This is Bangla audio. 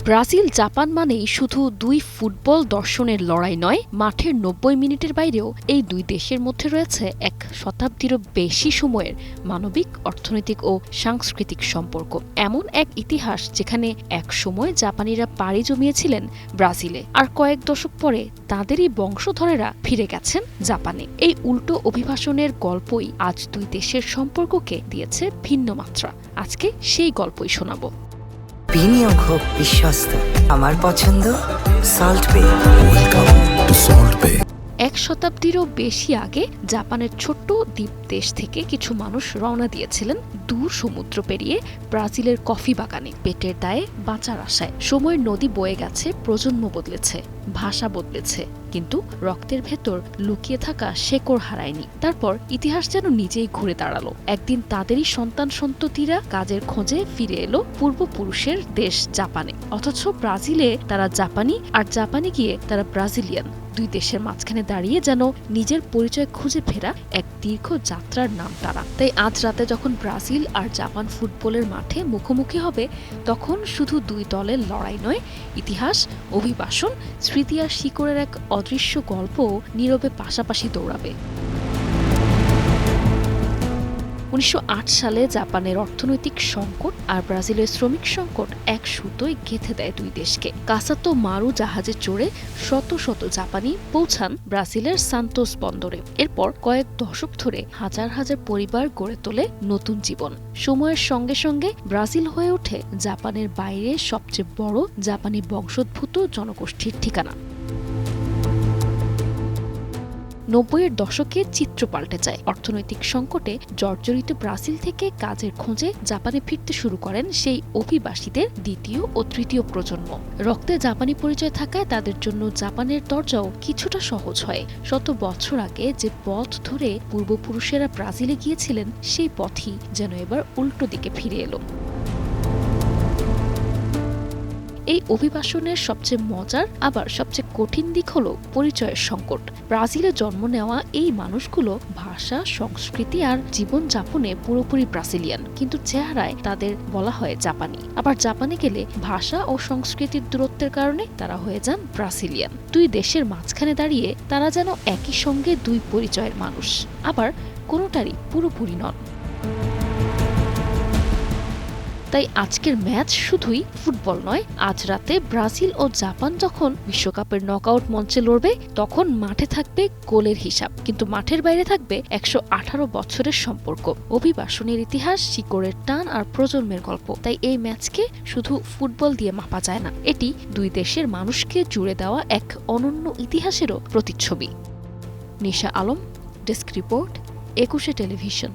ব্রাজিল জাপান মানেই শুধু দুই ফুটবল দর্শনের লড়াই নয়, মাঠের ৯০ মিনিটের বাইরেও এই দুই দেশের মধ্যে রয়েছে এক শতাব্দীরও বেশি সময়ের মানবিক, অর্থনৈতিক ও সাংস্কৃতিক সম্পর্ক। এমন এক ইতিহাস যেখানে এক সময় জাপানিরা পাড়ি জমিয়েছিলেন ব্রাজিলে, আর কয়েক দশক পরে তাঁদেরই বংশধরেরা ফিরে গেছেন জাপানে। এই উল্টো অভিবাসনের গল্পই আজ দুই দেশের সম্পর্ককে দিয়েছে ভিন্ন মাত্রা। আজকে সেই গল্পই শোনাবো। বিনিয়োগ হোক বিশ্বস্ত, আমার পছন্দ সল্ট বে। ওয়েলকাম টু সল্ট বে। এক শতাব্দীরও বেশি আগে জাপানের ছোট্ট দ্বীপ দেশ থেকে কিছু মানুষ রওনা দিয়েছিলেন দূর সমুদ্র পেরিয়ে ব্রাজিলের কফি বাগানে, পেটের দায়ে বাঁচার আশায়। সময়ের নদী বয়ে গেছে, প্রজন্ম বদলেছে, ভাষা বদলেছে, কিন্তু রক্তের ভেতর লুকিয়ে থাকা শেকড় হারায়নি। তারপর ইতিহাস যেন নিজেই ঘুরে দাঁড়ালো। একদিন তাদেরই সন্তান সন্ততিরা কাজের খোঁজে ফিরে এলো পূর্বপুরুষের দেশ জাপানে। অথচ ব্রাজিলে তারা জাপানি, আর জাপানে গিয়ে তারা ব্রাজিলিয়ান। দুই দেশের মাঝখানে দাঁড়িয়ে যেন নিজের পরিচয় খুঁজে ফেরা এক দীর্ঘ যাত্রার নাম তারা। তাই আজ রাতে যখন ব্রাজিল আর জাপান ফুটবলের মাঠে মুখোমুখি হবে, তখন শুধু দুই দলের লড়াই নয়, ইতিহাস, অভিবাসন, স্মৃতি আর শিকড়ের এক অদৃশ্য গল্প নীরবে পাশাপাশি দৌড়াবে। ১৯০৮ সালে জাপানের অর্থনৈতিক সংকট আর ব্রাজিলের শ্রমিক সংকট এক সুতোয় গেঁথে দেয় দুই দেশকে। কাসাতো মারু জাহাজে চড়ে শত শত জাপানি পৌঁছান ব্রাজিলের সান্তোস বন্দরে। এরপর কয়েক দশক ধরে হাজার হাজার পরিবার গড়ে তোলে নতুন জীবন। সময়ের সঙ্গে সঙ্গে ব্রাজিল হয়ে ওঠে জাপানের বাইরে সবচেয়ে বড় জাপানি বংশোদ্ভূত জনগোষ্ঠীর ঠিকানা। ৯০-এর দশকে চিত্র পাল্টে যায়। অর্থনৈতিক সংকটে জর্জরিত ব্রাজিল থেকে কাজের খোঁজে জাপানে ফিরতে শুরু করেন সেই অভিবাসীদের দ্বিতীয় ও তৃতীয় প্রজন্ম। রক্তে জাপানি পরিচয় থাকায় তাদের জন্য জাপানের দরজাও কিছুটা সহজ হয়। শত বছর আগে যে পথ ধরে পূর্বপুরুষেরা ব্রাজিলে গিয়েছিলেন, সেই পথই যেন এবার উল্টো দিকে ফিরে এলো। এই অভিবাসনের সবচেয়ে মজার আবার সবচেয়ে কঠিন দিক হলো পরিচয়ের সংকট। ব্রাজিলে জন্ম নেওয়া এই মানুষগুলো ভাষা, সংস্কৃতি আর জীবনযাপনে পুরোপুরি ব্রাজিলিয়ান, কিন্তু চেহারায় তাদের বলা হয় জাপানি। আবার জাপানে গেলে ভাষা ও সংস্কৃতির দূরত্বের কারণে তারা হয়ে যান ব্রাজিলিয়ান। দুই দেশের মাঝখানে দাঁড়িয়ে তারা যেন একই সঙ্গে দুই পরিচয়ের মানুষ, আবার কোনোটারই পুরোপুরি নন। তাই আজকের ম্যাচ শুধুই ফুটবল নয়। আজ রাতে ব্রাজিল ও জাপান যখন বিশ্বকাপের নকআউট মঞ্চে লড়বে, তখন মাঠে থাকবে গোলের হিসাব, কিন্তু মাঠের বাইরে থাকবে ১১৮ বছরের সম্পর্ক, অভিবাসনের ইতিহাস, শিকড়ের টান আর প্রজন্মের গল্প। তাই এই ম্যাচকে শুধু ফুটবল দিয়ে মাপা যায় না, এটি দুই দেশের মানুষকে জুড়ে দেওয়া এক অনন্য ইতিহাসেরও প্রতিচ্ছবি। নিশা আলম, ডেস্ক রিপোর্ট, ২১শে টেলিভিশন।